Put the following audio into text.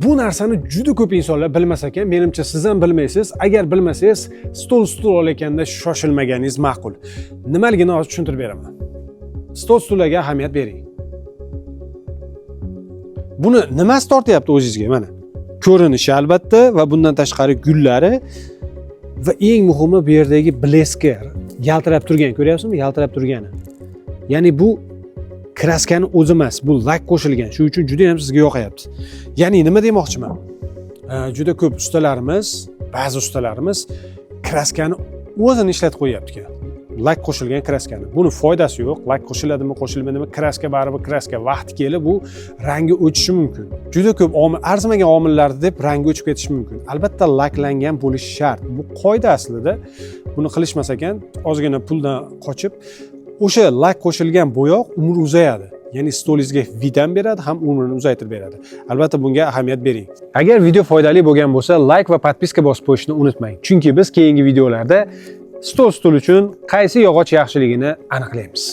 bu narsani juda ko'p insonlar bilmas ekan. Menimcha siz ham bilmaysiz. Agar bilmasangiz, stul olayotganda shoshilmaganingiz ma'qul. Nimaligini hozir tushuntirib beraman. Stulga ahamiyat bering. Buni nimasi tortyapti o'zingizga mana? Ko'rinishi albatta va bundan tashqari gullari va eng muhimi bu yerdagi bleski, yaltirab turgan, ko'ryapsizmi? Yaltirab turgani. Ya'ni bu kraskani o'zi emas, bu lak qo'shilgan. Shuning uchun juda ham sizga yoqayapti. Ya'ni nima demoqchiman? Juda ko'p ustalarimiz, ba'zi ustalarimiz kraskani o'zini ishlatib qo'yapti ekan. Lak qo'shilgan kraskani. Buni foydasi yo'q. Lak qo'shiladimi, qo'shilmadimi, kraska baribir kraska. Vaqti kelib bu rangi o'chishi mumkin. Juda ko'p arzimagan omillarni deb rangi o'chib ketishi mumkin. Albatta laklangan bo'lishi shart. Bu qoida aslida. Buni qilishmas ekan, ozgina puldan qochib, o'sha lak qo'shilgan bo'yoq umr uzayadi. Ya'ni stolingizga vitam beradi, ham umrini uzaytirib beradi. Albatta bunga ahamiyat bering. Agar video foydali bo'lgan bo'lsa, like va podpiska bosib qo'yishni unutmang. Chunki biz keyingi videolarda stul uchun qaysi yog'och yaxshiligini aniqlaymiz.